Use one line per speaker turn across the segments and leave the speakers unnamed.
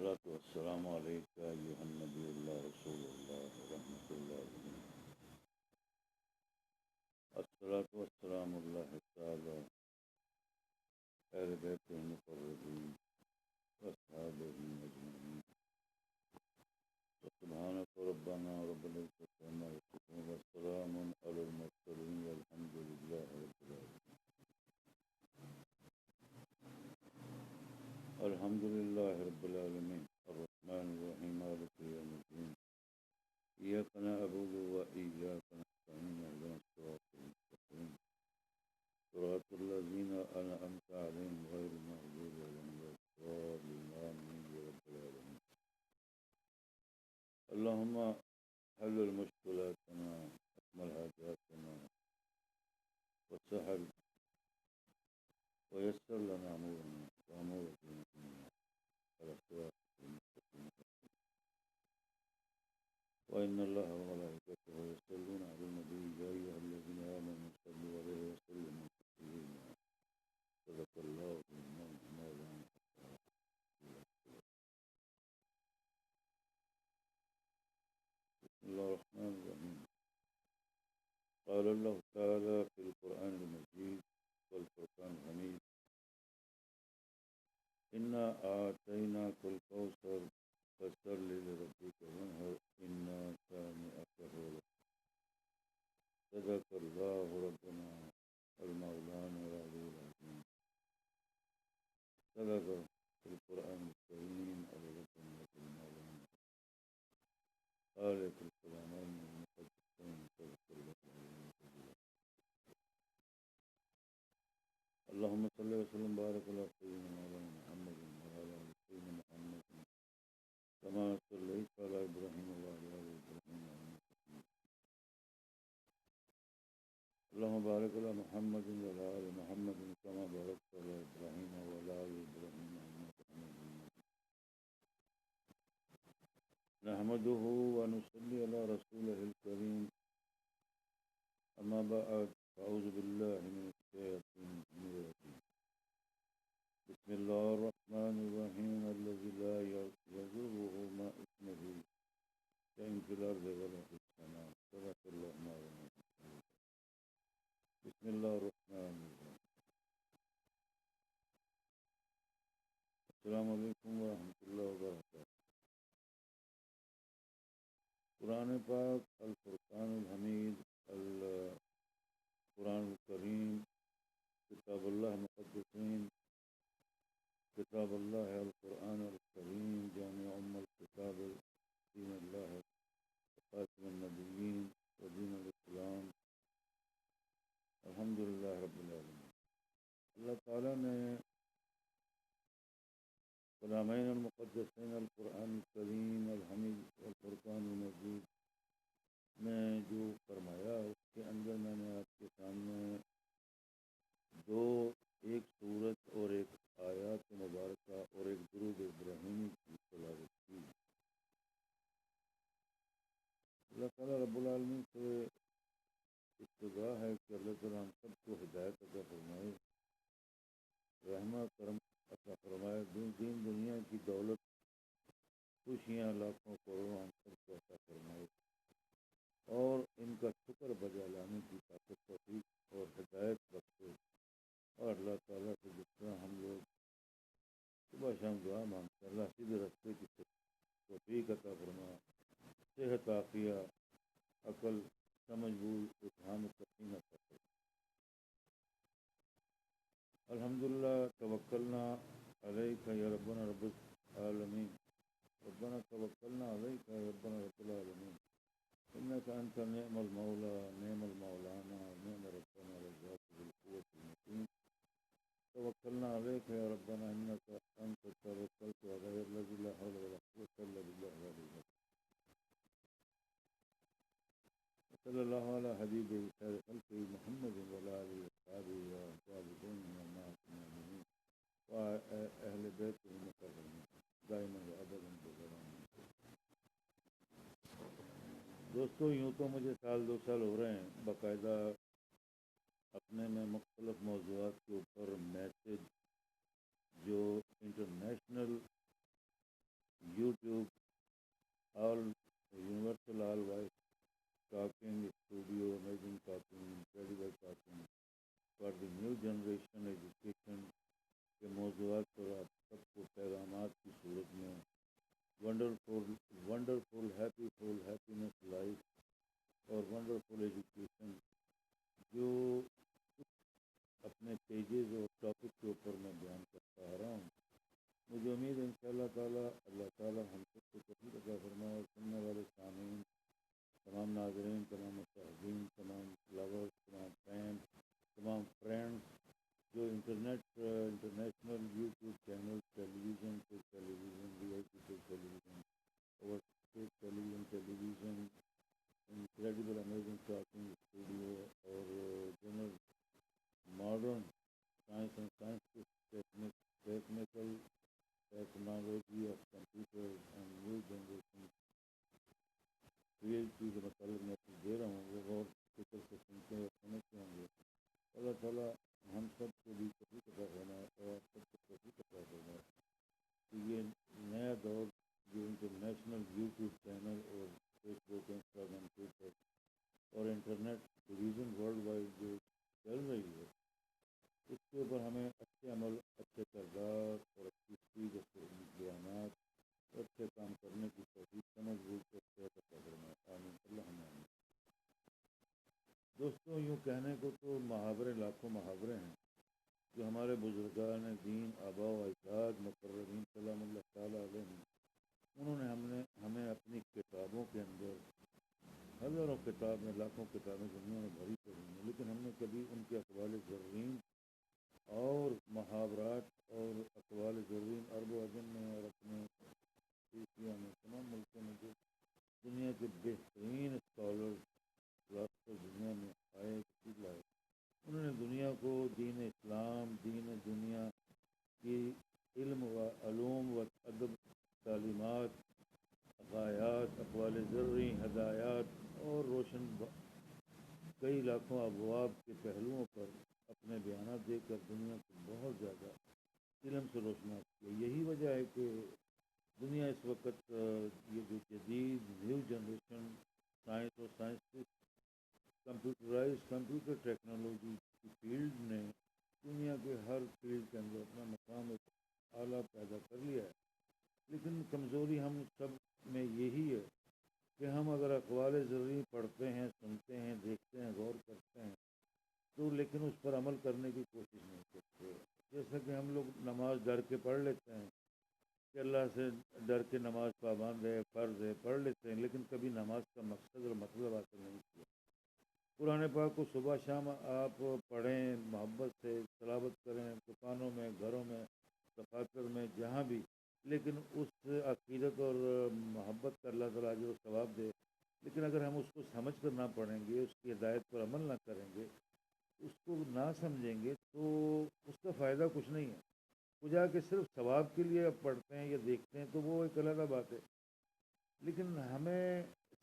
الصلاة والسلام عليك أيها النبي الله رسول الله ورحمة الله وبركاته. الصلاة والسلام الله تعالى أهل بيته المقربين وأصحابه أجمعين. سبحانك ربنا رب العزة عما يصفون والسلام على المرسلين والحمد لله رب العالمين. الحمد لله رب العالمين الرحمن الرحيم مالك يوم الدين إياك نعبد وإياك نستعين اهدنا الصراط المستقيم صراط الذين أنعمت عليهم غير المغضوب عليهم ولا الضالين آمين يا رب العالمين. اللهم حلل مشكلاتنا أكمل حاجاتنا وسهل ويسر لنا أمورنا وأمور ديننا على الصراط المستقيم. وإن الله وملائكته يصلون على النبي يا أيها الذين آمنوا صلوا عليه وسلموا تسليما. صدق الله مولانا. بسم الله الرحمن الرحيم. قال الله تعالى في القرآن المجيد والفرقان الحميد: إنا أعطيناك الكوثر فصل لربك وانحر إن شانئك هو الأبتر. صدق الله ربنا المولانا العلي العظيم. صدق في القرآن الكريم على ربنا المولانا خالق الكلامين المقدسين. صدق الله العظيم. اللهم صل وسلم وبارك على سيدنا مولانا محمد وعلى آل سيدنا محمد كما صليت على إبراهيم وعلى آل إبراهيم إنك حميد. اللهم بارك على محمد وعلى آل محمد كما باركت على إبراهيم وعلى آل إبراهيم إنك حميد مجيد. نحمده ونصلي على رسوله الكريم. أما بعد أعوذ بالله من الشيطان الرجيم. بسم الله الرحمن الرحيم الذي لا يضره مع اسمه شيء في الأرض ولا في السماء. صدق الله مولانا. بسم الله الرحمن الرحيم. السلام علیکم ورحمۃ اللہ وبرکاتہ. قرآن پاک الفرقان الحمید القرآن الکریم کتاب اللہ مقدسین کتاب اللہ القرآن الکریم جامع ام الکتاب دین اللہ خاتم النبیین و دین الاسلام. الحمدللہ رب العالمین. اللہ تعالیٰ نے کلامین المقدسین القرآن الکریم الحمید والفرقان المجید میں جو فرمایا اس کے اندر میں نے آپ کے سامنے دو، ایک سورت اور ایک آیات مبارکہ اور ایک درود ابراہیمی کی تلاوت کی. اللہ تعالیٰ رب العالمین سے ابتدا ہے کہ اللہ تعالیٰ ہم سب کو ہدایت عطا فرمائے، رحمہ کرم عطا فرمائے، دین دنیا کی دولت خوشیاں لاکھوں کروڑوں ہم سب کو عطا فرمائے، اور ان کا شکر بجا لانے کی طاقت توفیق اور ہدایت بخشے. اور اللہ تعالیٰ سے جس طرح ہم لوگ صبح شام دعا مانگتے ہیں، اللہ سیدھے راستے کی توفیق عطا فرما، صحت عافیہ، عقل، سمجھ بوجھ، افہام تقسیم عطا فرما. الحمدللہ توکلنا علیک یا ربنا رب العالمین. ربنا توکلنا علیک یا ربنا رب العالمین. انک انت نعم المولا نعم المولانا نعم ربنا رزاق بالقوة المتین. توکلنا علیک یا ربنا انک انت توکلت وغیر الذی لا حول ولا قوة الا باللہ العلی العظیم. صلی اللہ علی حبیب خیر خلق محمد وعلی آلہ وصحبہ والتابعین والمؤمنین واہل بیت المکرمین دائما وابدا بزمان. دوستو، یوں تو مجھے سال دو سال ہو رہے ہیں باقاعدہ اپنے میں مختلف موضوعات کے اوپر میسج جو انٹرنیشنل امید ہے انشاءاللہ تعالیٰ اللہ تعالیٰ ہم سب کو توفیق عطا فرمائے اور سننے والے سامعین، تمام ناظرین، تمام مشاہدین، تمام لورز، تمام فین، تمام فرینڈس جو international YouTube channel, television سے television, V I P سے television, over television, incredible amazing talking studio اور general modern science and science technical technology of computer and new generation field کی جو مطلب میں دے رہا ہوں وہ غور فکر سے سنتے اور سمجھتے ہوں گے. اللہ تعالیٰ ہم سب کو بھی توفیق عطا فرمائے اور سب کو توفیق عطا فرمائے کہ یہ نیا دور جو انٹرنیشنل یوٹیوب چینل اور فیس بک، انسٹاگرام، ٹویٹر اور انٹرنیٹ ٹیلیویژن ورلڈ وائڈ جو چل رہی ہے، اس کے اوپر ہمیں اچھے عمل، اچھے کردار اور اچھی سیکھ، اچھے بیانات اور اچھے کام کرنے کی توفیق سمجھ بوجھ اور صحت عطا فرمائے. آمین اللہم آمین. دوستوں، یوں کہنے کو تو محاورے لاکھوں محاورے ہیں جو ہمارے بزرگان دین، آباء و اجداد مقربین سلام اللہ تعالیٰ علیہ، انہوں نے ہمیں اپنی کتابوں کے اندر، ہزاروں کتاب میں، لاکھوں کتابیں دنیا میں بھری پڑی ہیں، لیکن ہم نے کبھی ان کے اقوال زرین اور محاورات اور اقوال زرین عرب و عجم میں اور اپنے ایشیا میں، تمام ملکوں میں جو دنیا کے بہترین اسکالر فلاسفر دنیا میں آئے، تشریف لائے، انہوں نے دنیا کو دین اسلام، دین دنیا کی علم و علوم و ادب، تعلیمات، عقائد، اقوال زرعی، ہدایات اور روشن کئی لاکھوں ابواب کے پہلوؤں پر اپنے بیانات دے کر دنیا کو بہت زیادہ علم سے روشناس کیا. یہی وجہ ہے کہ دنیا اس وقت یہ جو جدید نیو جنریشن سائنس اور سائنس کمپیوٹر ٹیکنالوجی کی فیلڈ نے دنیا کے ہر فیلڈ کے اندر اپنا مقام ایک اعلیٰ پیدا کر لیا ہے. لیکن کمزوری ہم سب میں یہی ہے کہ ہم اگر اقوال زرعی پڑھتے ہیں، سنتے ہیں، دیکھتے ہیں، غور کرتے ہیں تو لیکن اس پر عمل کرنے کی کوشش نہیں کرتے. جیسا کہ ہم لوگ نماز ڈر کے پڑھ لیتے ہیں کہ اللہ سے ڈر کے نماز پابند ہے، فرض ہے، پڑھ لیتے ہیں، لیکن کبھی نماز کا مقصد اور مطلب حاصل نہیں کیا. قرآن پاک کو صبح شام آپ پڑھیں، محبت سے تلاوت کریں، دکانوں میں، گھروں میں، دفاتر میں، جہاں بھی، لیکن اس عقیدت اور محبت کا اللہ تعالیٰ اجر و ثواب دے. لیکن اگر ہم اس کو سمجھ کر نہ پڑھیں گے، اس کی ہدایت پر عمل نہ کریں گے، اس کو نہ سمجھیں گے تو اس کا فائدہ کچھ نہیں ہے. وہ جا کے صرف ثواب کے لیے اب پڑھتے ہیں یا دیکھتے ہیں تو وہ ایک علیحدہ بات ہے. لیکن ہمیں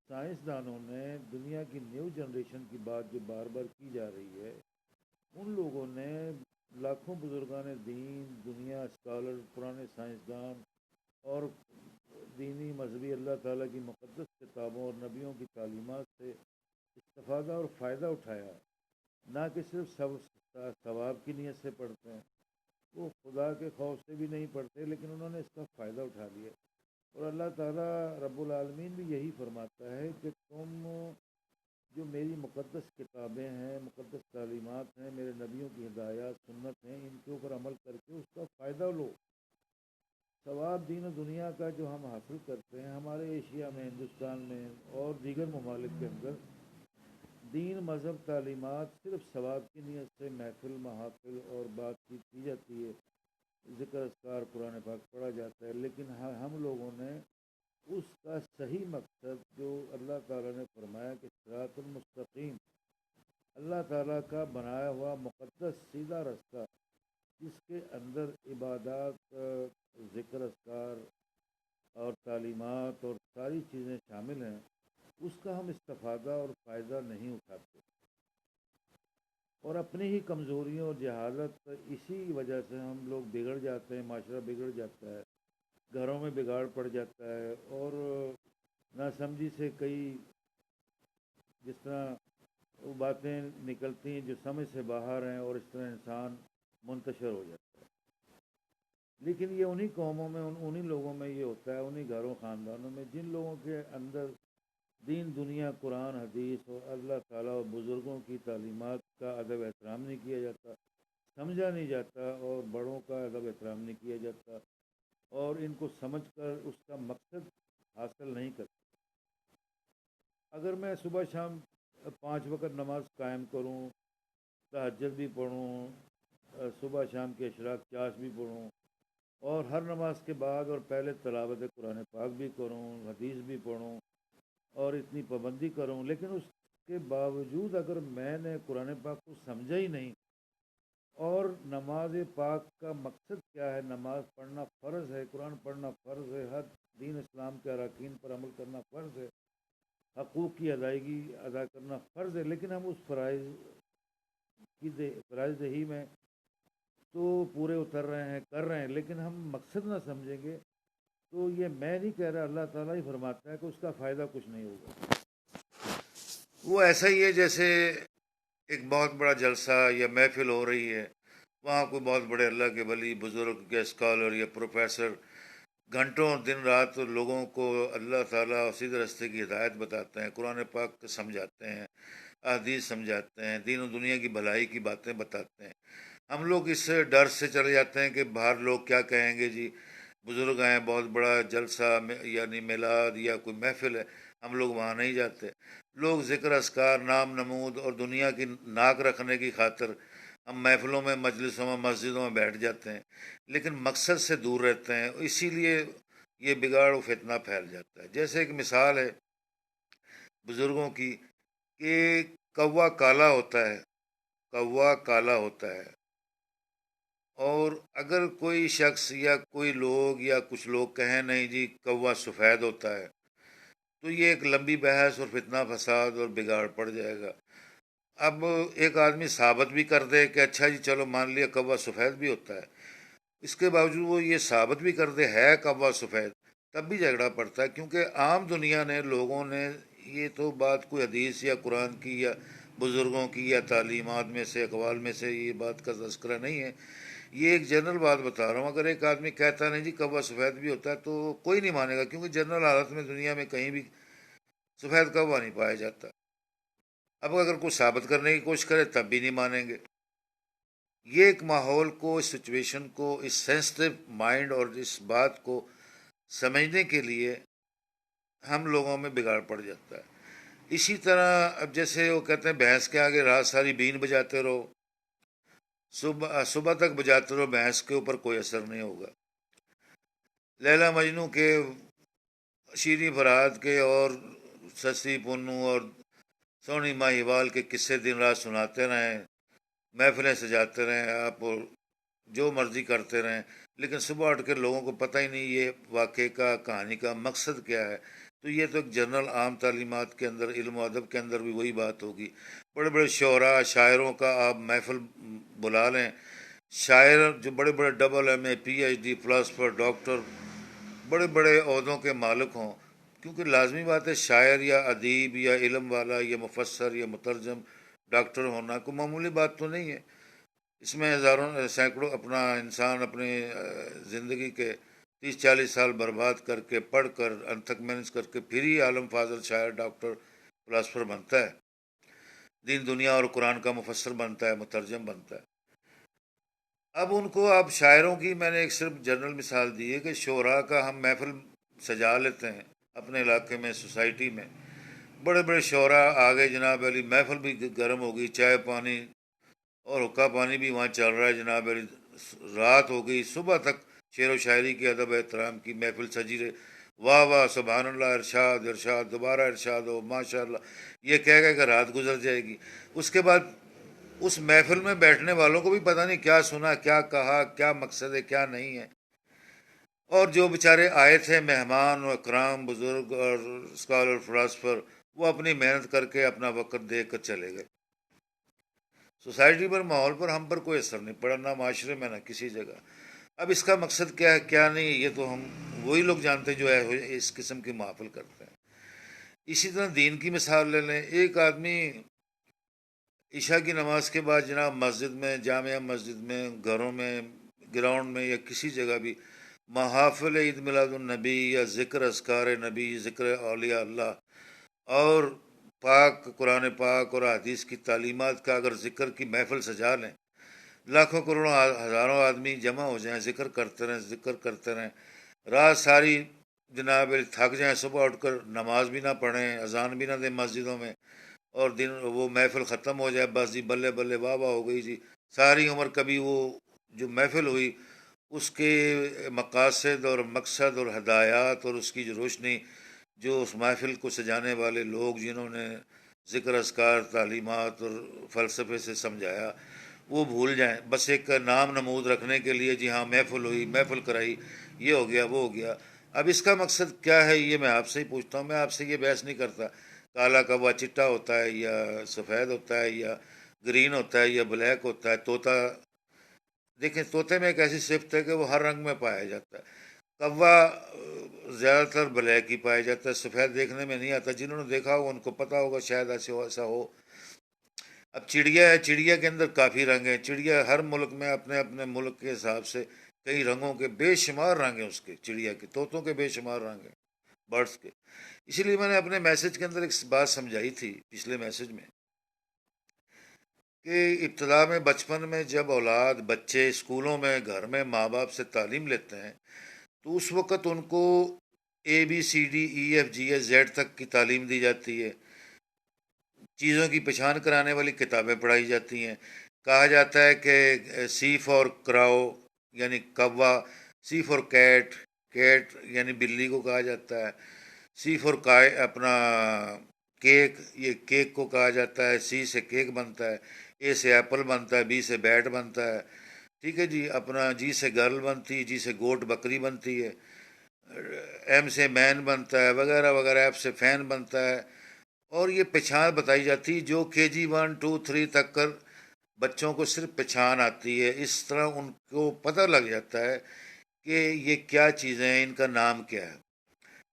سائنسدانوں نے دنیا کی نیو جنریشن کی بات جو بار بار کی جا رہی ہے، ان لوگوں نے لاکھوں بزرگان دین، دنیا اسکالر، پرانے سائنسدان اور دینی مذہبی اللہ تعالیٰ کی مقدس کتابوں اور نبیوں کی تعلیمات سے استفادہ اور فائدہ اٹھایا. نہ کہ صرف ثواب کی نیت سے پڑھتے ہیں، وہ خدا کے خوف سے بھی نہیں پڑھتے، لیکن انہوں نے اس کا فائدہ اٹھا لیا. اور اللہ تعالیٰ رب العالمین بھی یہی فرماتا ہے کہ تم جو میری مقدس کتابیں ہیں، مقدس تعلیمات ہیں، میرے نبیوں کی ہدایات، سنت ہیں، ان کے اوپر عمل کر کے اس کا فائدہ لو. ثواب دین و دنیا کا جو ہم حاصل کرتے ہیں ہمارے ایشیا میں، ہندوستان میں اور دیگر ممالک کے اندر، دین، مذہب، تعلیمات صرف ثواب کی نیت سے محفل، محافل اور بات چیت کی جاتی ہے، ذکر اذکار، قرآن پاک پڑھا جاتا ہے، لیکن ہم لوگوں نے اس کا صحیح مقصد جو اللہ تعالیٰ نے فرمایا کہ صراط المستقیم، اللہ تعالیٰ کا بنایا ہوا مقدس سیدھا رستہ جس کے اندر عبادات، ذکر اذکار اور تعلیمات اور ساری چیزیں شامل ہیں، اس کا ہم استفادہ اور فائدہ نہیں اٹھاتے. اور اپنی ہی کمزوریوں اور جہالت، اسی وجہ سے ہم لوگ بگڑ جاتے ہیں، معاشرہ بگڑ جاتا ہے، گھروں میں بگاڑ پڑ جاتا ہے، اور ناسمجھی سے کئی جس طرح وہ باتیں نکلتی ہیں جو سمجھ سے باہر ہیں، اور اس طرح انسان منتشر ہو جاتا ہے. لیکن یہ انہی قوموں میں، انہی لوگوں میں یہ ہوتا ہے، انہی گھروں خاندانوں میں جن لوگوں کے اندر دین، دنیا، قرآن، حدیث اور اللہ تعالیٰ اور بزرگوں کی تعلیمات کا ادب احترام نہیں کیا جاتا، سمجھا نہیں جاتا، اور بڑوں کا ادب احترام نہیں کیا جاتا. اور ان کو سمجھ کر اس کا مقصد حاصل نہیں کرتے۔ اگر میں صبح شام 5 وقت نماز قائم کروں، تہجد بھی پڑھوں، صبح شام کے اشراق چاش بھی پڑھوں، اور ہر نماز کے بعد اور پہلے تلاوت قرآن پاک بھی کروں، حدیث بھی پڑھوں، اور اتنی پابندی کروں، لیکن اس کے باوجود اگر میں نے قرآن پاک کو سمجھا ہی نہیں، اور نماز پاک کا مقصد کیا ہے، نماز پڑھنا فرض ہے، قرآن پڑھنا فرض ہے، ہر دین اسلام کے اراکین پر عمل کرنا فرض ہے، حقوق کی ادائیگی ادا کرنا فرض ہے، لیکن ہم اس فرائض دہی میں تو پورے اتر رہے ہیں، کر رہے ہیں، لیکن ہم مقصد نہ سمجھیں گے تو یہ میں نہیں کہہ رہا، اللہ تعالیٰ ہی فرماتا ہے کہ اس کا فائدہ کچھ نہیں ہوگا۔
وہ ایسا ہی ہے جیسے ایک بہت بڑا جلسہ یا محفل ہو رہی ہے، وہاں کوئی بہت بڑے اللہ کے ولی، بزرگ یا اسکالر یا پروفیسر گھنٹوں دن رات لوگوں کو اللہ تعالیٰ سیدھے راستے کی ہدایت بتاتے ہیں، قرآن پاک سمجھاتے ہیں، احادیث سمجھاتے ہیں، دین و دنیا کی بھلائی کی باتیں بتاتے ہیں۔ ہم لوگ اس ڈر سے چلے جاتے ہیں کہ باہر لوگ کیا کہیں گے، جی بزرگ ہیں، بہت بڑا جلسہ یعنی میلاد یا کوئی محفل ہے، ہم لوگ وہاں نہیں جاتے۔ لوگ ذکر اذکار، نام نمود اور دنیا کی ناک رکھنے کی خاطر ہم محفلوں میں، مجلسوں میں، مسجدوں میں بیٹھ جاتے ہیں، لیکن مقصد سے دور رہتے ہیں، اسی لیے یہ بگاڑ و فتنہ پھیل جاتا ہے۔ جیسے ایک مثال ہے بزرگوں کی کہ کوا کالا ہوتا ہے، کوا کالا ہوتا ہے، اور اگر کوئی شخص یا کوئی لوگ یا کچھ لوگ کہیں نہیں جی کوا سفید ہوتا ہے، تو یہ ایک لمبی بحث اور فتنہ فساد اور بگاڑ پڑ جائے گا۔ اب ایک آدمی ثابت بھی کر دے کہ اچھا جی چلو مان لیا کوا سفید بھی ہوتا ہے، اس کے باوجود وہ یہ ثابت بھی کر دے ہے کوا سفید، تب بھی جھگڑا پڑتا ہے، کیونکہ عام دنیا نے، لوگوں نے، یہ تو بات کوئی حدیث یا قرآن کی یا بزرگوں کی یا تعلیمات میں سے، اقوال میں سے یہ بات کا تذکرہ نہیں ہے، یہ ایک جنرل بات بتا رہا ہوں۔ اگر ایک آدمی کہتا نہیں جی کوا سفید بھی ہوتا ہے تو کوئی نہیں مانے گا، کیونکہ جنرل حالت میں دنیا میں کہیں بھی سفید کوا نہیں پایا جاتا۔ اب اگر کوئی ثابت کرنے کی کوشش کرے تب بھی نہیں مانیں گے۔ یہ ایک ماحول کو، اس سچویشن کو، اس سینسٹیو مائنڈ اور اس بات کو سمجھنے کے لیے ہم لوگوں میں بگاڑ پڑ جاتا ہے۔ اسی طرح اب جیسے وہ کہتے ہیں بھینس کے آگے رات ساری بین بجاتے رہو، صبح تک بجاتے رہو، بھینس کے اوپر کوئی اثر نہیں ہوگا۔ لیلا مجنو کے، شیریں فرہاد کے، اور سسی پونو اور سونی ماہیوال کے قصے دن رات سناتے رہیں، محفلیں سجاتے رہیں، آپ جو مرضی کرتے رہیں، لیکن صبح اٹھ کے لوگوں کو پتہ ہی نہیں یہ واقعے کا، کہانی کا مقصد کیا ہے۔ تو یہ تو ایک جنرل عام تعلیمات کے اندر، علم و ادب کے اندر بھی وہی بات ہوگی۔ بڑے بڑے شعراء، شاعروں کا آپ محفل بلا لیں، شاعر جو بڑے بڑے double M A, P H D, philosopher, doctor, بڑے بڑے عہدوں کے مالک ہوں، کیونکہ لازمی بات ہے شاعر یا ادیب یا علم والا یا مفسر یا مترجم ڈاکٹر ہونا کوئی معمولی بات تو نہیں ہے۔ اس میں ہزاروں سینکڑوں اپنا انسان اپنی زندگی کے 30-40 سال برباد کر کے، پڑھ کر، انت تک محنت کر کے پھر ہی عالم فاضل شاعر، ڈاکٹر، فلاسفر بنتا ہے، دین دنیا اور قرآن کا مفسر بنتا ہے، مترجم بنتا ہے۔ اب ان کو، اب شاعروں کی میں نے ایک صرف جنرل مثال دی ہے کہ شعراء کا ہم محفل سجا لیتے ہیں اپنے علاقے میں، سوسائٹی میں، بڑے بڑے شعراء آ گئے جناب علی، محفل بھی گرم ہو گئی، چائے پانی اور حقہ پانی بھی وہاں چل رہا ہے جناب علی، رات ہو گئی، صبح تک شعر و شاعری کی، ادب احترام کی محفل سجی رہے، واہ واہ سبحان اللہ، ارشاد ارشاد، دوبارہ ارشاد ہو، ماشاء اللہ، یہ کہہ گئے کہ رات گزر جائے گی۔ اس کے بعد اس محفل میں بیٹھنے والوں کو بھی پتہ نہیں کیا سنا، کیا کہا، کیا مقصد ہے، کیا نہیں ہے، اور جو بیچارے آئے تھے مہمان و اکرام، بزرگ اور اسکالر، فلاسفر، وہ اپنی محنت کر کے اپنا وقت دے کر چلے گئے۔ سوسائٹی پر، ماحول پر ہم پر کوئی اثر نہیں پڑا، نہ معاشرے میں، نہ کسی جگہ۔ اب اس کا مقصد کیا ہے، کیا نہیں، یہ تو ہم وہی لوگ جانتے جو ہے اس قسم کی محافل کرتے ہیں۔ اسی طرح دین کی مثال لے لیں، ایک آدمی عشاء کی نماز کے بعد جناب مسجد میں، جامعہ مسجد میں، گھروں میں، گراؤنڈ میں یا کسی جگہ بھی محافل عید میلاد النبی یا ذکر اذکار نبی، ذکر اولیاء اللہ اور قرآن پاک اور حدیث کی تعلیمات کا اگر ذکر کی محفل سجا لیں، لاکھوں کروڑوں ہزاروں آدمی جمع ہو جائیں، ذکر کرتے رہیں رات ساری، جناب تھک جائیں، صبح اٹھ کر نماز بھی نہ پڑھیں، اذان بھی نہ دیں مسجدوں میں، اور دن وہ محفل ختم ہو جائے، بس جی بلے بلے واہ واہ ہو گئی جی، ساری عمر کبھی وہ جو محفل ہوئی اس کے مقاصد اور مقصد اور ہدایات اور اس کی جو روشنی جو اس محفل کو سجانے والے لوگ جنہوں نے ذکر اذکار تعلیمات اور فلسفے سے سمجھایا وہ بھول جائیں، بس ایک نام نمود رکھنے کے لیے جی ہاں محفل ہوئی، محفل کرائی، یہ ہو گیا وہ ہو گیا۔ اب اس کا مقصد کیا ہے یہ میں آپ سے ہی پوچھتا ہوں، میں آپ سے یہ بحث نہیں کرتا کالا کوا چٹا ہوتا ہے یا سفید ہوتا ہے یا گرین ہوتا ہے یا بلیک ہوتا ہے۔ طوطا، دیکھیں طوطے میں ایک ایسی صفت ہے کہ وہ ہر رنگ میں پایا جاتا ہے، کوا زیادہ تر بلیک ہی پایا جاتا ہے، سفید دیکھنے میں نہیں آتا، جنہوں نے دیکھا ہوگا ان کو پتہ ہوگا شاید ایسا ہو۔ اب چڑیا ہے، چڑیا کے اندر کافی رنگ ہیں، چڑیا ہر ملک میں اپنے اپنے ملک کے حساب سے کئی رنگوں کے بے شمار رنگ ہیں، اس کے چڑیا کے، طوطوں کے بے شمار رنگ ہیں برڈس کے۔ اسی لیے میں نے اپنے میسج کے اندر ایک بات سمجھائی تھی پچھلے میسج میں کہ ابتدا میں بچپن میں جب اولاد بچے اسکولوں میں گھر میں ماں باپ سے تعلیم لیتے ہیں تو اس وقت ان کو ABCDEFGH تک کی تعلیم دی جاتی ہے، چیزوں کی پہچان کرانے والی کتابیں پڑھائی جاتی ہیں، کہا جاتا ہے کہ سی فار کراؤ یعنی کوا، سی فار کیٹ، کیٹ یعنی بلی کو کہا جاتا ہے، سی فار اپنا کیک، یہ کیک کو کہا جاتا ہے، سی سے کیک بنتا ہے، اے سے ایپل بنتا ہے، بی سے بیٹ بنتا ہے، ٹھیک ہے جی، اپنا جی سے گرل بنتی ہے، جی سے گوٹ بکری بنتی ہے، ایم سے مین بنتا ہے، وغیرہ وغیرہ، ایف سے فین بنتا ہے، اور یہ پہچان بتائی جاتی ہے جو KG 1 2 3 تک کر بچوں کو صرف پہچان آتی ہے، اس طرح ان کو پتہ لگ جاتا ہے کہ یہ کیا چیزیں ہیں، ان کا نام کیا ہے،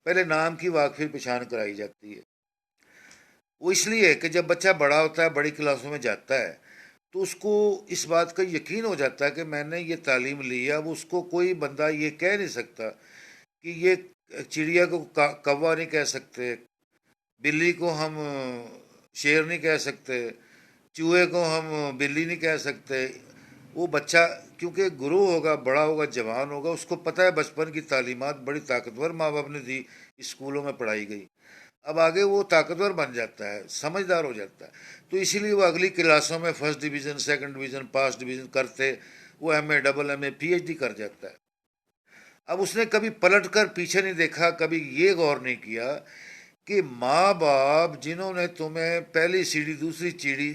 پہلے نام کی واقفی پہچان کرائی جاتی ہے۔ وہ اس لیے کہ جب بچہ بڑا ہوتا ہے، بڑی کلاسوں میں جاتا ہے تو اس کو اس بات کا یقین ہو جاتا ہے کہ میں نے یہ تعلیم لی ہے، اب اس کو کوئی بندہ یہ کہہ نہیں سکتا کہ یہ چڑیا کو کوا نہیں کہہ سکتے، بلی کو ہم شیر نہیں کہہ سکتے، چوہے کو ہم بلی نہیں کہہ سکتے۔ وہ بچہ کیونکہ گرو ہوگا، بڑا ہوگا، جوان ہوگا، اس کو پتہ ہے بچپن کی تعلیمات بڑی طاقتور ماں باپ نے دی، اسکولوں میں پڑھائی گئی، اب آگے وہ طاقتور بن جاتا ہے، سمجھدار ہو جاتا ہے، تو اسی لیے وہ اگلی کلاسوں میں فرسٹ ڈویژن، سیکنڈ ڈویژن، پاس ڈویژن کرتے وہ MA AA PhD کر جاتا ہے۔ اب اس نے کبھی پلٹ کر پیچھے نہیں دیکھا، کبھی یہ غور نہیں کیا کہ ماں باپ جنہوں نے تمہیں پہلی سیڑھی دوسری سیڑھی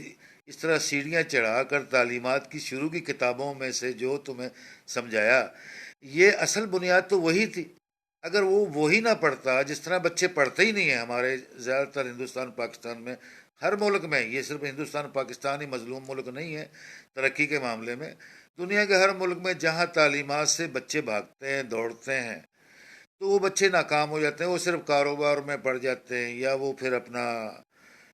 اس طرح سیڑھیاں چڑھا کر تعلیمات کی شروع کی کتابوں میں سے جو تمہیں سمجھایا، یہ اصل بنیاد تو وہی تھی۔ اگر وہ وہی نہ پڑھتا، جس طرح بچے پڑھتے ہی نہیں ہیں ہمارے زیادہ تر ہندوستان پاکستان میں، ہر ملک میں، یہ صرف ہندوستان پاکستان ہی مظلوم ملک نہیں ہے ترقی کے معاملے میں، دنیا کے ہر ملک میں جہاں تعلیمات سے بچے بھاگتے ہیں، دوڑتے ہیں، تو وہ بچے ناکام ہو جاتے ہیں، وہ صرف کاروبار میں پڑ جاتے ہیں یا وہ پھر اپنا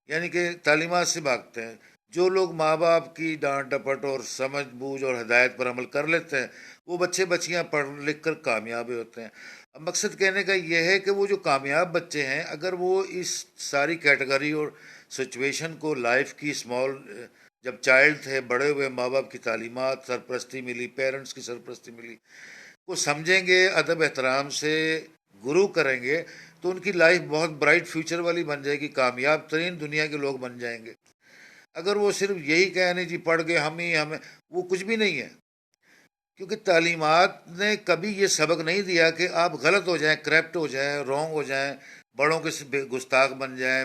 یعنی کہ تعلیمات سے بھاگتے ہیں۔ جو لوگ ماں باپ کی ڈانٹ ڈپٹ اور سمجھ بوجھ اور ہدایت پر عمل کر لیتے ہیں وہ بچے بچیاں پڑھ لکھ کر کامیاب ہوتے ہیں۔ اب مقصد کہنے کا یہ ہے کہ وہ جو کامیاب بچے ہیں اگر وہ اس ساری کیٹیگری اور سچویشن کو لائف کی اسمال، جب چائلڈ تھے، بڑے ہوئے، ماں باپ کی تعلیمات، سرپرستی ملی، پیرنٹس کی سرپرستی ملی، کو سمجھیں گے، ادب احترام سے گرو کریں گے، تو ان کی لائف بہت برائٹ فیوچر والی بن جائے گی، کامیاب ترین دنیا کے لوگ بن جائیں گے۔ اگر وہ صرف یہی کہنے جی پڑھ گئے ہمیں، وہ کچھ بھی نہیں ہے، کیونکہ تعلیمات نے کبھی یہ سبق نہیں دیا کہ آپ غلط ہو جائیں، کریپٹ ہو جائیں، رونگ ہو جائیں، بڑوں کے گستاخ بن جائیں،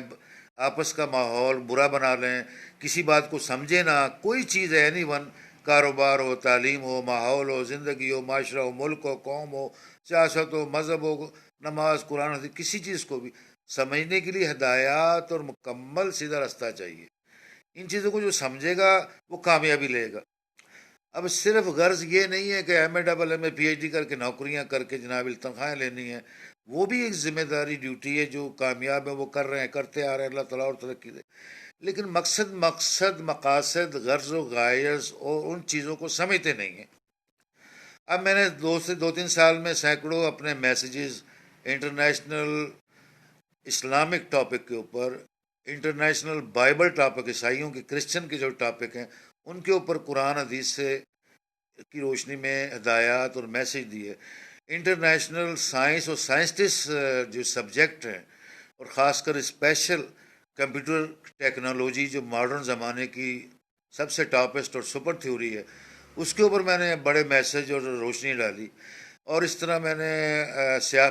آپس کا ماحول برا بنا لیں، کسی بات کو سمجھے نہ، کوئی چیز ہے اینی ون، کاروبار ہو، تعلیم ہو، ماحول ہو، زندگی ہو، معاشرہ ہو، ملک ہو، قوم ہو، سیاست ہو، مذہب ہو، نماز، قرآن حدیث، کسی چیز کو بھی سمجھنے کے لیے ہدایات اور مکمل سیدھا راستہ چاہیے۔ ان چیزوں کو جو سمجھے گا وہ کامیابی لے گا۔ اب صرف غرض یہ نہیں ہے کہ MA AA PhD کر کے نوکریاں کر کے جناب تنخواہیں لینی ہیں، وہ بھی ایک ذمہ داری ڈیوٹی ہے، جو کامیاب ہیں وہ کر رہے ہیں، کرتے آ رہے ہیں، اللہ تعالیٰ اور ترقی دے، لیکن مقاصد غرض و غائز اور ان چیزوں کو سمجھتے نہیں ہیں۔ اب میں نے 2 سے 2 3 سال میں سینکڑوں اپنے میسیجز انٹرنیشنل اسلامک ٹاپک کے اوپر، انٹرنیشنل بائبل ٹاپک، عیسائیوں کے، کرسچن کے جو ٹاپک ہیں ان کے اوپر قرآن حدیث سے کی روشنی میں ہدایات اور میسیج دیے. انٹرنیشنل سائنس اور سائنسٹسٹ جو سبجیکٹ ہیں، اور خاص کر اسپیشل کمپیوٹر ٹیکنالوجی جو ماڈرن زمانے کی سب سے ٹاپسٹ اور سپر تھیوری ہے، اس کے اوپر میں نے بڑے میسج اور روشنی ڈالی. اور اس طرح میں نے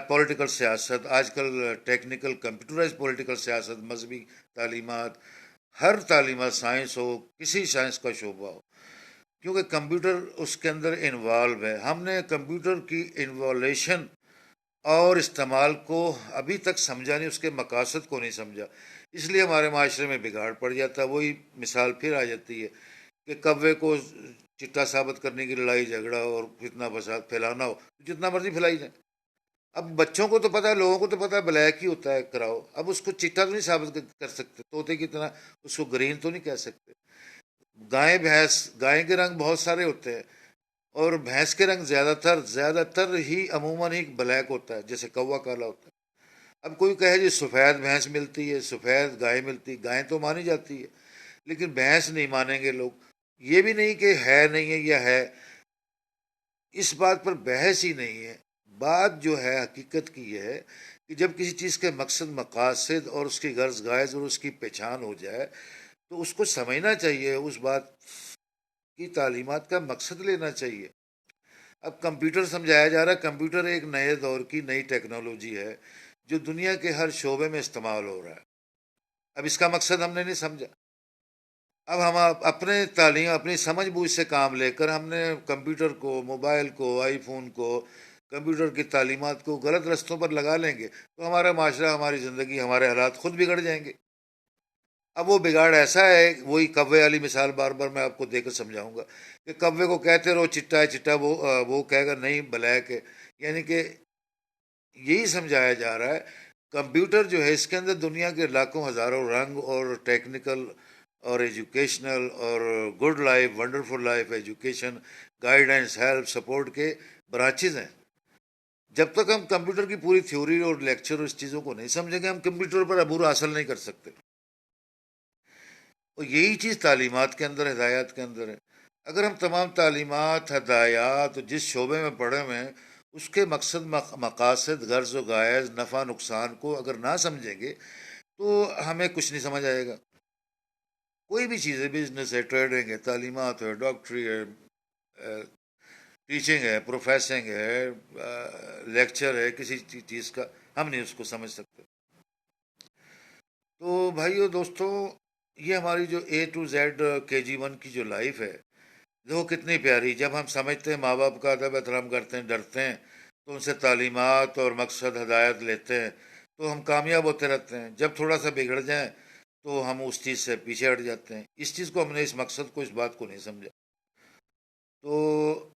پولیٹیکل سیاست، آج کل ٹیکنیکل کمپیوٹرائز پولیٹیکل سیاست، مذہبی تعلیمات، ہر تعلیمات، سائنس ہو، کسی سائنس کا شعبہ ہو، کیونکہ کمپیوٹر اس کے اندر انوالو ہے. ہم نے کمپیوٹر کی انوالویشن اور استعمال کو ابھی تک سمجھا نہیں، اس کے مقاصد کو نہیں سمجھا، اس لیے ہمارے معاشرے میں بگاڑ پڑ جاتا ہے. وہی مثال پھر آ جاتی ہے کہ کوے کو چٹا ثابت کرنے کی لڑائی جھگڑا اور فتنہ فساد پھیلانا ہو، جتنا مرضی پھیلائی جائے. اب بچوں کو تو پتا ہے، لوگوں کو تو پتا ہے بلیک ہی ہوتا ہے کراؤ، اب اس کو چٹا تو نہیں ثابت کر سکتے، طوطے کی طرح اس کو گرین تو نہیں کہہ سکتے. گائے بھینس، گائے کے رنگ بہت سارے ہوتے ہیں، اور بھینس کے رنگ زیادہ تر ہی عموماً ہی بلیک ہوتا ہے، جیسے کوا کالا ہوتا ہے. اب کوئی کہے جی سفید بھینس ملتی ہے، سفید گائے ملتی ہے، گائے تو مانی جاتی ہے لیکن بھینس نہیں مانیں گے لوگ. یہ بھی نہیں کہ ہے نہیں ہے یا ہے، اس بات پر بحث ہی نہیں ہے. بات جو ہے حقیقت کی یہ ہے کہ جب کسی چیز کے مقصد، مقاصد اور اس کی غرض غائز اور اس کی پہچان ہو جائے تو اس کو سمجھنا چاہیے، اس بات کی تعلیمات کا مقصد لینا چاہیے. اب کمپیوٹر سمجھایا جا رہا ہے، کمپیوٹر ایک نئے دور کی نئی ٹیکنالوجی ہے جو دنیا کے ہر شعبے میں استعمال ہو رہا ہے. اب اس کا مقصد ہم نے نہیں سمجھا. اب ہم اپنے تعلیم، اپنی سمجھ بوجھ سے کام لے کر ہم نے کمپیوٹر کو، موبائل کو، آئی فون کو، کمپیوٹر کی تعلیمات کو غلط رستوں پر لگا لیں گے تو ہمارا معاشرہ، ہماری زندگی، ہمارے حالات خود بگڑ جائیں گے. اب وہ بگاڑ ایسا ہے، وہی کوے والی مثال بار بار میں آپ کو دے کر سمجھاؤں گا کہ کوے کو کہتے رہو چٹا ہے چٹا، وہ کہے گا نہیں بلیک ہے. یعنی کہ یہی سمجھایا جا رہا ہے کمپیوٹر جو ہے اس کے اندر دنیا کے لاکھوں ہزاروں رنگ اور ٹیکنیکل اور ایجوکیشنل اور good life, wonderful life, education, guidance, help, support کے برانچز ہیں. جب تک ہم کمپیوٹر کی پوری تھیوری اور لیکچر اور اس چیزوں کو نہیں سمجھیں گے، ہم کمپیوٹر پر عبور حاصل نہیں کر سکتے. اور یہی چیز تعلیمات کے اندر، ہدایات کے اندر ہے. اگر ہم تمام تعلیمات، ہدایات جس شعبے میں پڑھے ہوئے ہیں اس کے مقصد، مقاصد، غرض و غائز، نفع نقصان کو اگر نہ سمجھیں گے تو ہمیں کچھ نہیں سمجھ آئے گا. کوئی بھی چیز ہے، بزنس ہے، ٹریڈنگ ہے، تعلیمات ہے، ڈاکٹری ہے، ٹیچنگ ہے، پروفیسنگ ہے، لیکچر ہے کسی چیز کا، ہم نہیں اس کو سمجھ سکتے. تو بھائیو دوستو، یہ ہماری جو A to Z KG1 کی جو لائف ہے، دیکھو کتنی پیاری. جب ہم سمجھتے ہیں، ماں باپ کا ادب احترام کرتے ہیں، ڈرتے ہیں تو ان سے تعلیمات اور مقصد، ہدایت لیتے ہیں تو ہم کامیاب ہوتے رہتے ہیں. جب تھوڑا سا بگڑ جائیں تو ہم اس چیز سے پیچھے ہٹ جاتے ہیں. اس چیز کو ہم نے، اس مقصد کو، اس بات کو نہیں سمجھا. تو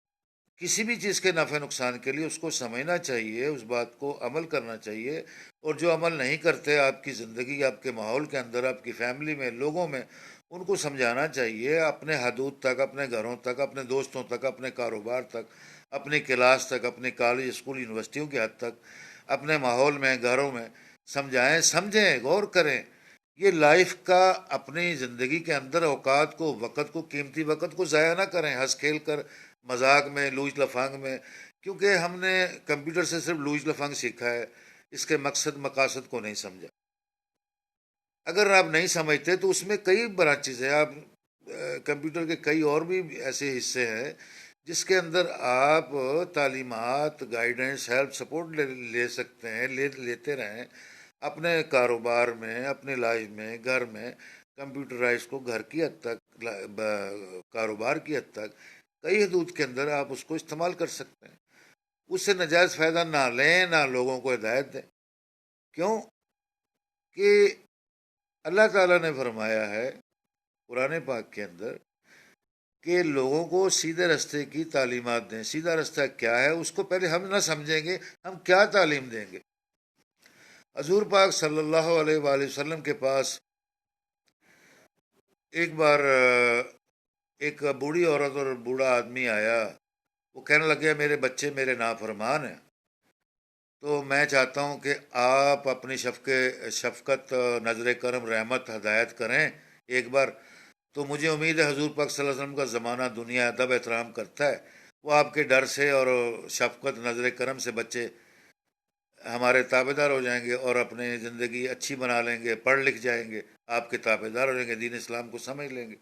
کسی بھی چیز کے نفع نقصان کے لیے اس کو سمجھنا چاہیے، اس بات کو عمل کرنا چاہیے. اور جو عمل نہیں کرتے آپ کی زندگی، آپ کے ماحول کے اندر، آپ کی فیملی میں، لوگوں میں، ان کو سمجھانا چاہیے اپنے حدود تک، اپنے گھروں تک، اپنے دوستوں تک، اپنے کاروبار تک، اپنی کلاس تک، اپنے کالج، اسکول، یونیورسٹیوں کی حد تک، اپنے ماحول میں، گھروں میں سمجھائیں، سمجھیں، غور کریں. یہ لائف کا، اپنی زندگی کے اندر اوقات کو، وقت کو، قیمتی وقت کو ضائع نہ کریں ہنس کھیل کر، مذاق میں، لوچ لفانگ میں. کیونکہ ہم نے کمپیوٹر سے صرف لوچ لفانگ سیکھا ہے، اس کے مقصد، مقاصد کو نہیں سمجھا. اگر آپ نہیں سمجھتے تو اس میں کئی برانچز ہیں. آپ کمپیوٹر کے کئی اور بھی ایسے حصے ہیں جس کے اندر آپ تعلیمات، گائیڈنس، ہیلپ، سپورٹ لے سکتے ہیں، لیتے رہیں اپنے کاروبار میں، اپنے لائف میں، گھر میں. کمپیوٹرائز کو گھر کی حد تک، کاروبار کی حد تک، کئی حدود کے اندر آپ اس کو استعمال کر سکتے ہیں. اس سے ناجائز فائدہ نہ لیں، نہ لوگوں کو ہدایت دیں. کیوں کہ اللہ تعالیٰ نے فرمایا ہے قرآن پاک کے اندر کہ لوگوں کو سیدھے رستے کی تعلیمات دیں. سیدھا رستہ کیا ہے اس کو پہلے ہم نہ سمجھیں گے، ہم کیا تعلیم دیں گے. حضور پاک صلی اللہ علیہ وآلہ وسلم کے پاس ایک بار ایک بوڑھی عورت اور بوڑھا آدمی آیا. وہ کہنے لگے میرے بچے میرے نافرمان ہیں، تو میں چاہتا ہوں کہ آپ اپنی شفقت، نظر کرم، رحمت، ہدایت کریں ایک بار. تو مجھے امید ہے حضور پاک صلی اللہ علیہ وسلم کا زمانہ دنیا ادب احترام کرتا ہے، وہ آپ کے ڈر سے اور شفقت نظر کرم سے بچے ہمارے تابع دار ہو جائیں گے اور اپنی زندگی اچھی بنا لیں گے، پڑھ لکھ جائیں گے، آپ کے تابع دار ہو جائیں گے، دین اسلام کو سمجھ لیں گے۔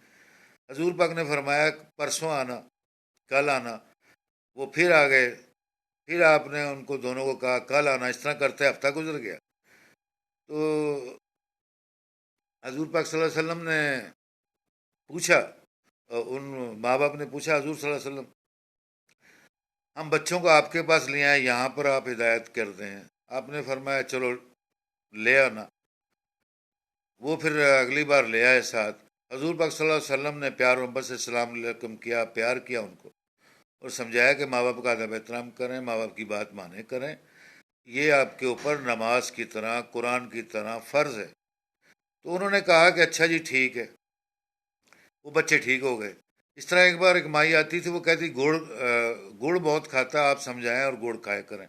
حضور پاک نے فرمایا پرسوں آنا، کل آنا، وہ پھر آ گئے، پھر آپ نے ان کو دونوں کو کہا کل آنا، اس طرح کرتے ہفتہ گزر گیا۔ تو حضور پاک صلی اللہ علیہ وسلم نے پوچھا، ان ماں باپ نے پوچھا حضور صلی اللہ علیہ وسلم ہم بچوں کو آپ کے پاس لے آئیں، یہاں پر آپ ہدایت کر دیں۔ آپ نے فرمایا چلو لے آنا۔ وہ پھر اگلی بار لے آئے ساتھ۔ حضور پاک صلی اللہ علیہ وسلم نے پیار محبت سے السلام علیکم کیا، پیار کیا ان کو، اور سمجھایا کہ ماں باپ کا ادب احترام کریں، ماں باپ کی بات مانے کریں، یہ آپ کے اوپر نماز کی طرح، قرآن کی طرح فرض ہے۔ تو انہوں نے کہا کہ اچھا جی ٹھیک ہے، وہ بچے ٹھیک ہو گئے۔ اس طرح ایک بار ایک مائی آتی تھی، وہ کہتی گڑ بہت کھاتا، آپ سمجھائیں اور گڑ کھائے کریں۔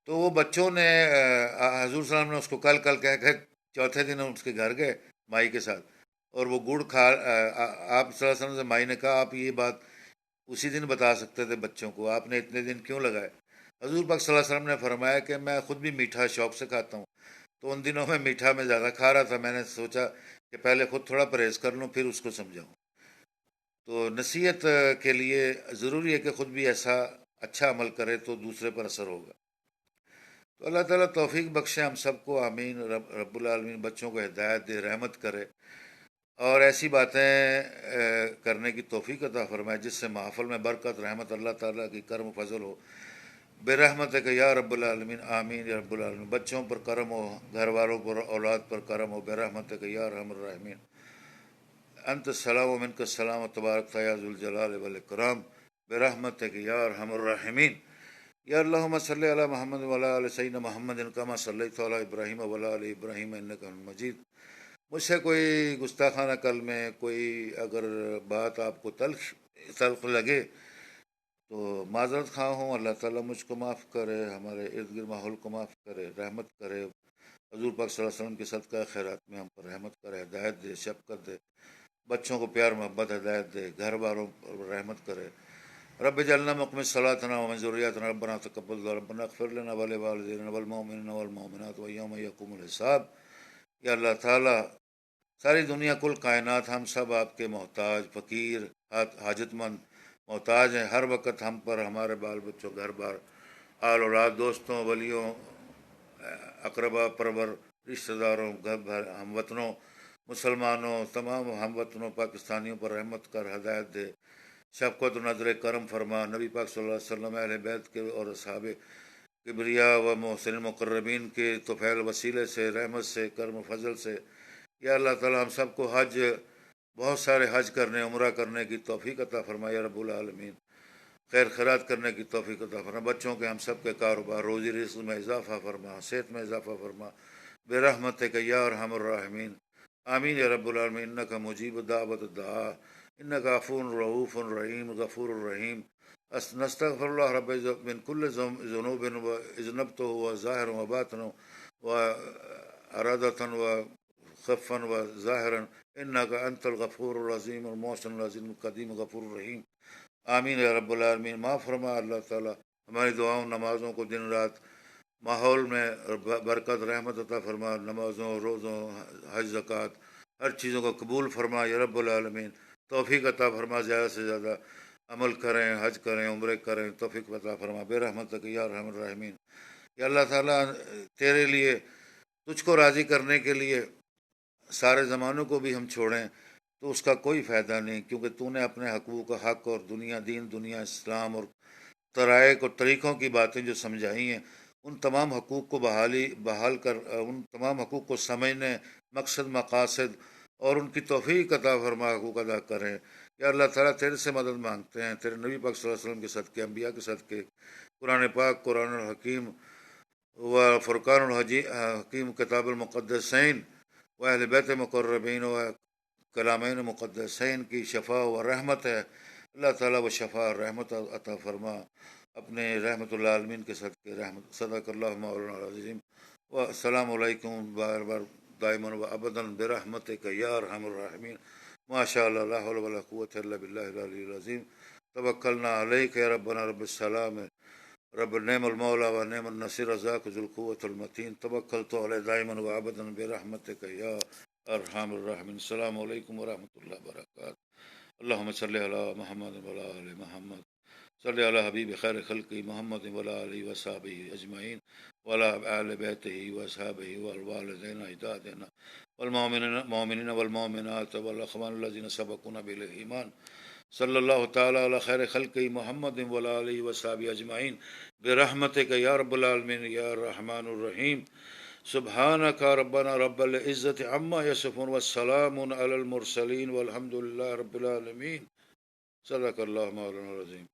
تو وہ بچوں نے حضور صلی اللہ علیہ وسلم نے اس کو کل کل کہہ کے چوتھے دن اس کے گھر گئے مائی کے ساتھ، اور وہ گڑ کھا آپ صلی اللہ علیہ وسلم سے مائی نے کہا آپ یہ بات اسی دن بتا سکتے تھے بچوں کو، آپ نے اتنے دن کیوں لگائے؟ حضور پاک صلی اللہ علیہ وسلم نے فرمایا کہ میں خود بھی میٹھا شوق سے کھاتا ہوں، تو ان دنوں میں میٹھا میں زیادہ کھا رہا تھا، میں نے سوچا کہ پہلے خود تھوڑا پرہیز کر لوں پھر اس کو سمجھاؤں۔ تو نصیحت کے لیے ضروری ہے کہ خود بھی ایسا اچھا عمل کرے تو دوسرے پر اثر ہوگا۔ تو اللہ تعالیٰ توفیق بخشے ہم سب کو، آمین۔ رب العالمین بچوں کو ہدایت دے، رحمت کرے، اور ایسی باتیں کرنے کی توفیق عطا فرمائے جس سے محفل میں برکت، رحمت اللہ تعالیٰ کی کرم و فضل ہو، بے رحمت ہے کہ یا رب العالمین، آمین یا رب العالمین۔ بچوں پر کرم ہو، گھر والوں پر، اولاد پر کرم ہو، بے رحمت ہے کہ یا ارحم الراحمین۔ انت السلام و منک السلام و تبارک یا ذو الجلال والاکرام، برحمت ہے کہ یا ارحم الراحمین۔ یا اللہم صلی علی محمد وعلی آل سیدنا محمد کما صلیت علی ابراہیم وعلی آل ابراہیم انک حمید مجید۔ مجھ سے کوئی گستاخانہ کلمے، کوئی اگر بات آپ کو تلخ لگے تو معذرت خواہ ہوں، اللہ تعالیٰ مجھ کو معاف کرے، ہمارے ارد گرد ماحول کو معاف کرے، رحمت کرے، حضور پاک صلی اللہ علیہ وسلم کے صدقہ خیرات میں ہم پر رحمت کرے، ہدایت دے، شفقت دے، بچوں کو پیار محبت ہدایت دے، گھر والوں پر رحمت کرے۔ رب اجعلنا مقیم صلاتنا ومن ذریاتنا ربنا تقبل دعا ربنا اغفر لنا ولوالدینا والمؤمنین والمؤمنات ویوم یقوم الحساب۔ یا اللہ تعالیٰ ساری دنیا کل کائنات ہم سب آپ کے محتاج، فقیر، حاجت مند محتاج ہیں۔ ہر وقت ہم پر، ہمارے بال بچوں، گھر بار، آل اولاد، دوستوں، ولیوں، اقربا پرور، رشتہ داروں، گھر بھر ہم وطنوں، مسلمانوں، تمام ہم وطنوں پاکستانیوں پر رحمت کر ہدایت دے، شفقت و نظر کرم فرما۔ نبی پاک صلی اللہ علیہ وسلم، اہل بیت کے اور اصحاب کبریا و محسن مقربین کے طفیل وسیلے سے، رحمت سے، کرم و فضل سے، یا اللہ تعالیٰ ہم سب کو حج، بہت سارے حج کرنے، عمرہ کرنے کی توفیق عطا فرما یا رب العالمین۔ خیر خیرات کرنے کی توفیق عطا فرما، بچوں کے ہم سب کے کاروبار، روزی رزق میں اضافہ فرما، صحت میں اضافہ فرما، بے رحمت ہے کہ یا ارحم الراحمین، آمین یا رب العالمین۔ انک مجیب دعوت الدعاء، انک عفو رؤوف رحیم غفور الرحیم۔ نستغفر اللہ رب من کل ذنوب و اذنبتہ و ظاہر و باطن و ارادۃ و خفا و ظاہرا، انک انت الغفور العظیم المحسن العظیم القدیم غفور الرحیم، آمین یا رب العالمین۔ معاف فرما اللہ تعالیٰ ہماری دعاؤں، نمازوں کو دن رات ماحول میں برکت، رحمت عطا فرما، نمازوں، روزوں، حج، زکوٰۃ، ہر چیزوں کو قبول فرما یا رب العالمین۔ توفیق عطا فرما، زیادہ سے زیادہ عمل کریں، حج کریں، عمرے کریں، توفیق عطا فرما، بے رحمت ہے کہ یا ارحم الراحمین۔ یا اللہ تعالیٰ تیرے لیے، تجھ کو راضی کرنے کے لیے سارے زمانوں کو بھی ہم چھوڑیں تو اس کا کوئی فائدہ نہیں، کیونکہ تو نے اپنے حقوق، حق اور دنیا، دین دنیا، اسلام اور طرائق اور طریقوں کی باتیں جو سمجھائی ہیں، ان تمام حقوق کو بحال کر، ان تمام حقوق کو سمجھنے، مقصد، مقاصد اور ان کی توفیق عطا فرما، حقوق ادا کریں۔ یا اللہ تعالیٰ تیرے سے مدد مانگتے ہیں، تیرے نبی پاک صلی اللہ علیہ وسلم کے صدقے، انبیاء کے صدقے، قرآن پاک، قرآن الحکیم و فرقان الحکیم، کتاب المقدسین و اہل بیت مقربین و کلامین مقدسین کی شفا و رحمت ہے۔ اللہ تعالیٰ وہ شفا اور رحمت عطا فرما اپنے رحمت اللہ عالمین کے صدقے، رحمت صدق اللہ مولانا العظیم۔ و السلام علیکم بار بار دائماً و ابداً برحمتک یا ارحم الراحمین۔ ماشاء اللہ لا حول ولا قوة الا باللہ العلی العظیم توکلنا علیک یا ربنا رب السلام رب نعم المولا و نعم النصیر ذاک ذو القوة المتین توکلت علی دائما و ابدا برحمتک یا ارحم الراحمین. السلام علیکم ورحمۃ اللہ وبرکاتہ. اللہم صلی علی محمد و علی آل محمد صلی علی حبیب خیر خلق محمد و علی آلہ وصحبہ اجمعین و علی آل بیتہ واصحابہ والوالدین اجدادنا والمؤمنین والمؤمنات والاخوان الذین سبقونا بالایمان صلی اللہ تعالی علی خیر خلق محمد و علی آلہ وصحبہ اجمعین برحمتک یا رب العالمین یا الرحمن الرحیم. سبحانک ربنا رب العزت عما یصفون والسلام علی المرسلین والحمد للہ رب العالمین. صدق اللہ مولانا العظیم.